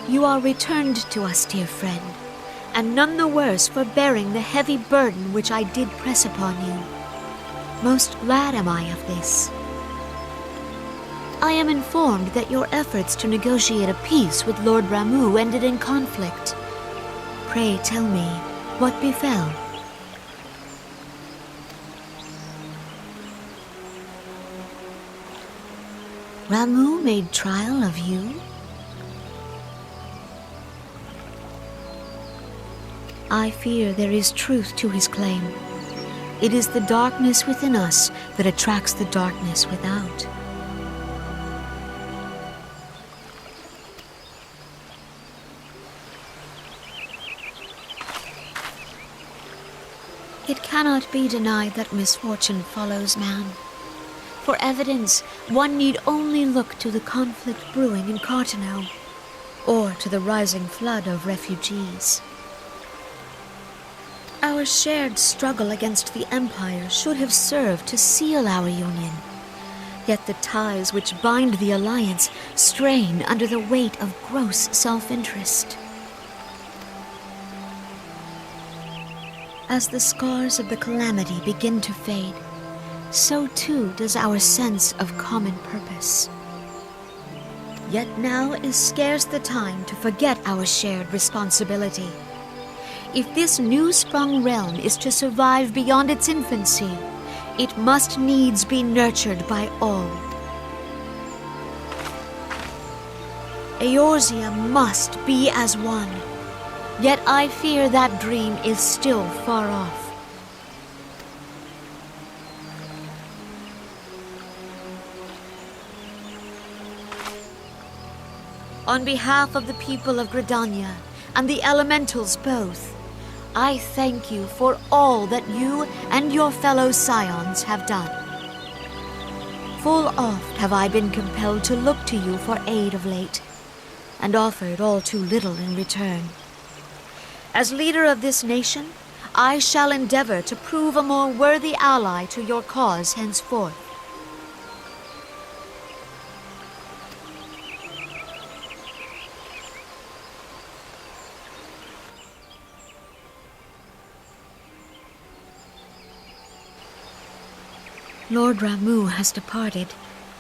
You are returned to us, dear friend, and none the worse for bearing the heavy burden which I did press upon you. Most glad am I of this. I am informed that your efforts to negotiate a peace with Lord Ramuh ended in conflict. Pray tell me, what befell? Ramuh made trial of you? I fear there is truth to his claim. It is the darkness within us that attracts the darkness without. It cannot be denied that misfortune follows man. For evidence, one need only look to the conflict brewing in Cartano, or to the rising flood of refugees. Our shared struggle against the Empire should have served to seal our union. Yet the ties which bind the alliance strain under the weight of gross self-interest. As the scars of the calamity begin to fade, so too does our sense of common purpose. Yet now is scarce the time to forget our shared responsibility. If this new-sprung realm is to survive beyond its infancy, it must needs be nurtured by all. Eorzea must be as one. Yet I fear that dream is still far off. On behalf of the people of Gridania and the elementals both, I thank you for all that you and your fellow scions have done. Full oft have I been compelled to look to you for aid of late, and offered all too little in return. As leader of this nation, I shall endeavor to prove a more worthy ally to your cause henceforth. Lord Ramu has departed,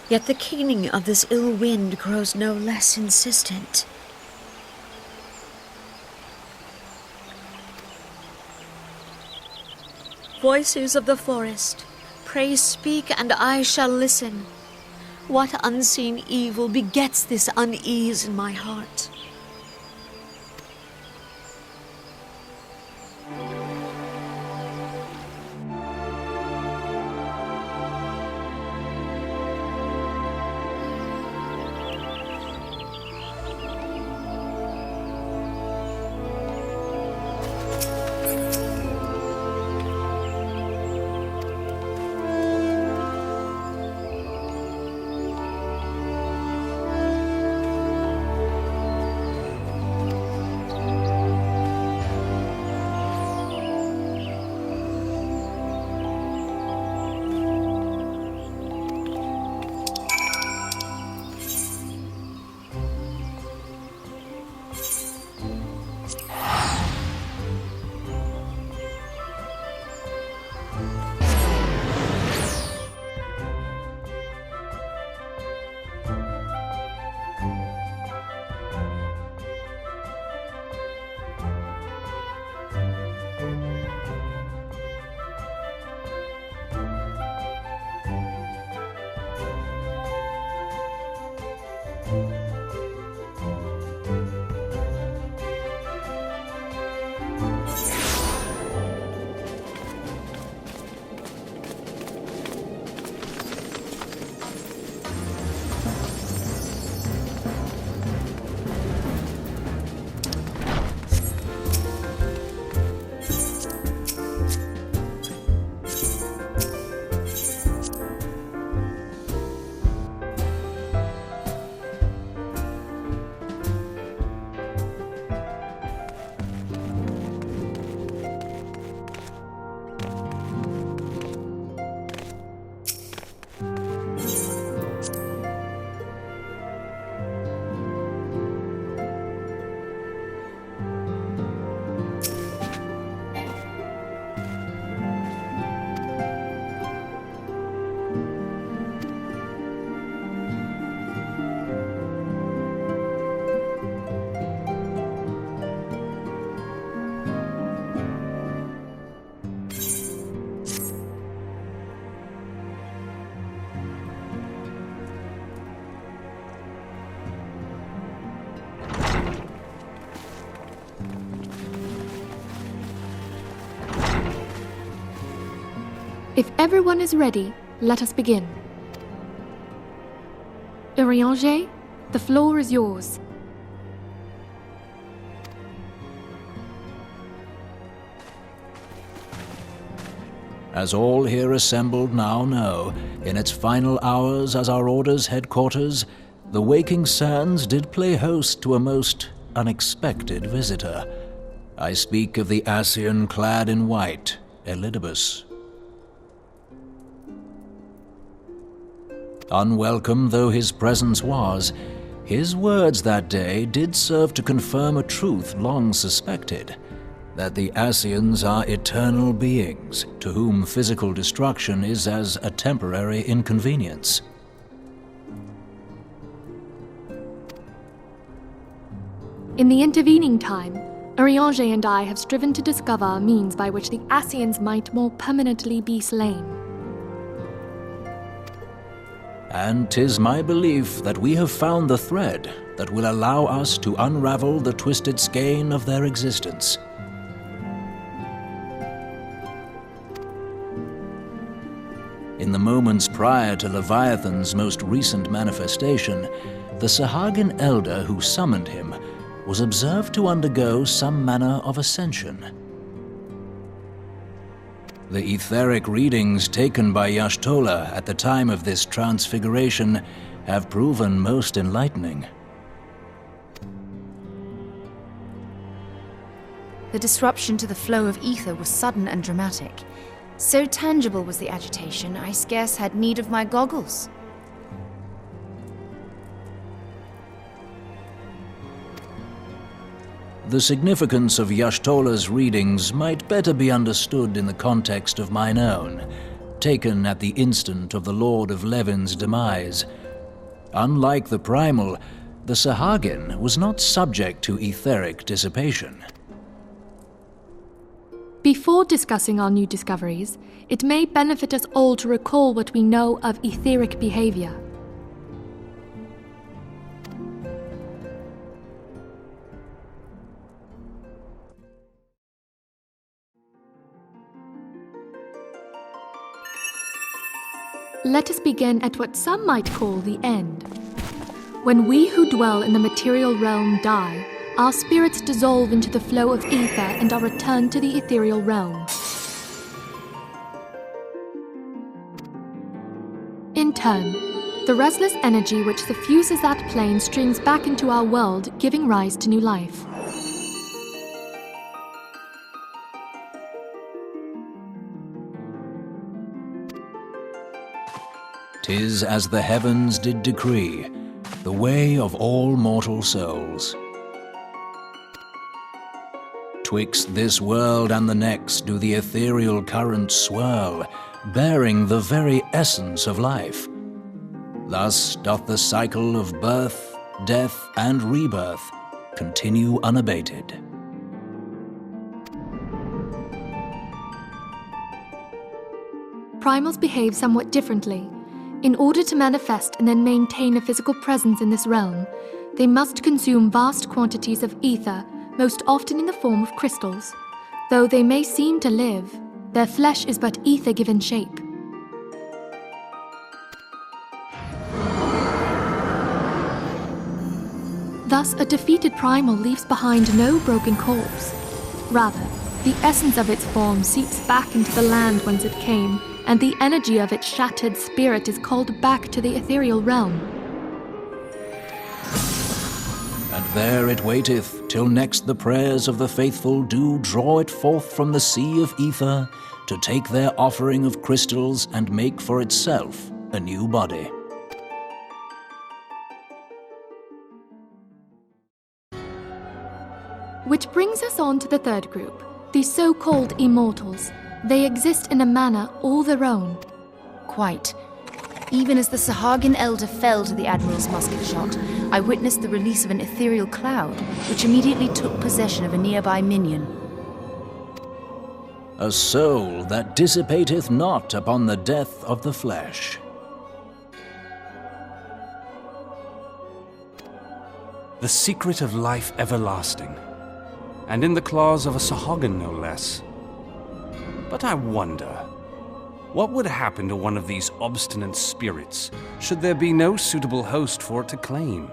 yet the keening of this ill wind grows no less insistent. Voices of the forest, pray speak and I shall listen. What unseen evil begets this unease in my heart? If everyone is ready, let us begin. Urianger, the floor is yours. As all here assembled now know, in its final hours as our Order's headquarters, the waking sands did play host to a most unexpected visitor. I speak of the Ascian clad in white, Elidibus. Unwelcome though his presence was, his words that day did serve to confirm a truth long suspected, that the Ascians are eternal beings, to whom physical destruction is as a temporary inconvenience. In the intervening time, Urianger and I have striven to discover a means by which the Ascians might more permanently be slain. And 'tis my belief that we have found the thread that will allow us to unravel the twisted skein of their existence. In the moments prior to Leviathan's most recent manifestation, the Sahagin elder who summoned him was observed to undergo some manner of ascension. The etheric readings taken by Y'shtola at the time of this transfiguration have proven most enlightening. The disruption to the flow of ether was sudden and dramatic. So tangible was the agitation, I scarce had need of my goggles. The significance of Y'shtola's readings might better be understood in the context of mine own, taken at the instant of the Lord of Levin's demise. Unlike the primal, the Sahagin was not subject to etheric dissipation. Before discussing our new discoveries, it may benefit us all to recall what we know of etheric behavior. Let us begin at what some might call the end. When we who dwell in the material realm die, our spirits dissolve into the flow of ether and are returned to the ethereal realm. In turn, the restless energy which suffuses that plane streams back into our world, giving rise to new life. 'Tis as the heavens did decree, the way of all mortal souls. Twixt this world and the next do the ethereal currents swirl, bearing the very essence of life. Thus doth the cycle of birth, death, and rebirth continue unabated. Primals behave somewhat differently. In order to manifest and then maintain a physical presence in this realm, they must consume vast quantities of ether, most often in the form of crystals. Though they may seem to live, their flesh is but ether given shape. Thus, a defeated primal leaves behind no broken corpse. Rather, the essence of its form seeps back into the land whence it came, and the energy of its shattered spirit is called back to the ethereal realm. And there it waiteth, till next the prayers of the faithful do draw it forth from the sea of ether, to take their offering of crystals and make for itself a new body. Which brings us on to the third group, the so-called immortals. They exist in a manner all their own. Quite. Even as the Sahagin elder fell to the Admiral's musket shot, I witnessed the release of an ethereal cloud, which immediately took possession of a nearby minion. A soul that dissipateth not upon the death of the flesh. The secret of life everlasting, and in the claws of a Sahagin no less. But I wonder, what would happen to one of these obstinate spirits should there be no suitable host for it to claim?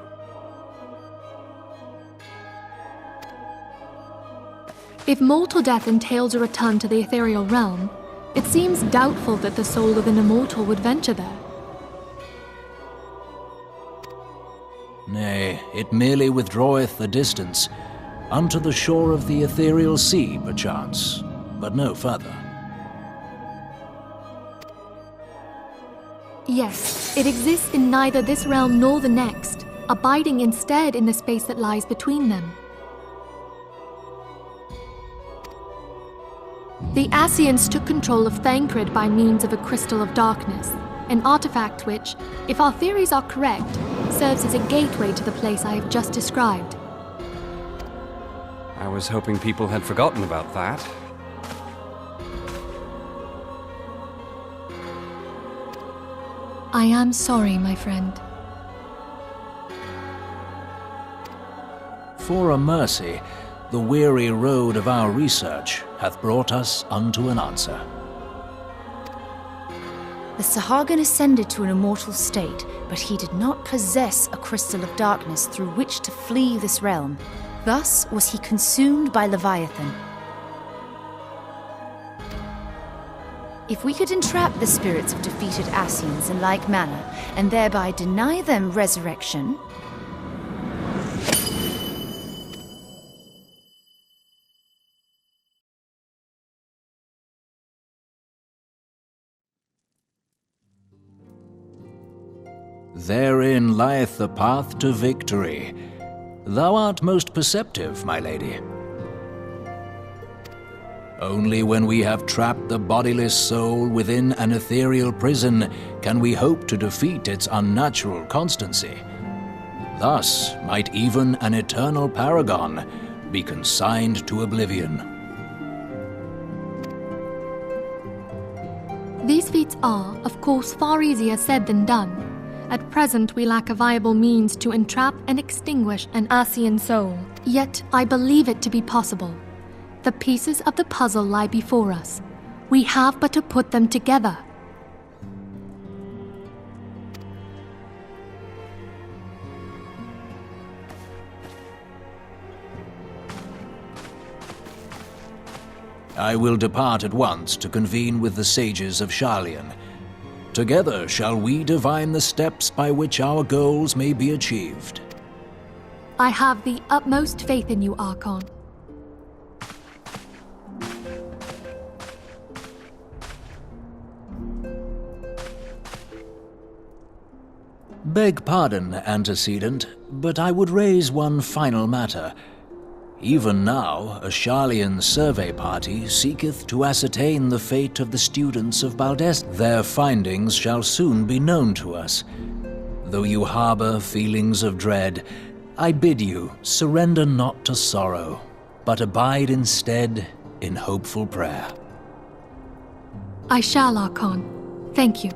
If mortal death entails a return to the ethereal realm, It seems doubtful that the soul of an immortal would venture there. Nay, it merely withdraweth the distance, unto the shore of the ethereal sea, perchance, but no further. Yes, it exists in neither this realm nor the next, abiding instead in the space that lies between them. The Ascians took control of Thancred by means of a crystal of darkness, an artifact which, if our theories are correct, serves as a gateway to the place I have just described. I was hoping people had forgotten about that. I am sorry, my friend. For a mercy, the weary road of our research hath brought us unto an answer. The Sahuagin ascended to an immortal state, but he did not possess a crystal of darkness through which to flee this realm. Thus was he consumed by Leviathan. If we could entrap the spirits of defeated Ascians in like manner, and thereby deny them resurrection... Therein lieth the path to victory. Thou art most perceptive, my lady. Only when we have trapped the bodiless soul within an ethereal prison can we hope to defeat its unnatural constancy. Thus might even an eternal paragon be consigned to oblivion. These feats are, of course, far easier said than done. At present, we lack a viable means to entrap and extinguish an Ascian soul. Yet, I believe it to be possible. The pieces of the puzzle lie before us. We have but to put them together. I will depart at once to convene with the sages of Sharlayan. Together shall we divine the steps by which our goals may be achieved. I have the utmost faith in you, Archon. Beg pardon, antecedent, but I would raise one final matter. Even now, a Sharlayan survey party seeketh to ascertain the fate of the students of Baldest. Their findings shall soon be known to us. Though you harbor feelings of dread, I bid you surrender not to sorrow, but abide instead in hopeful prayer. I shall, Archon. Thank you.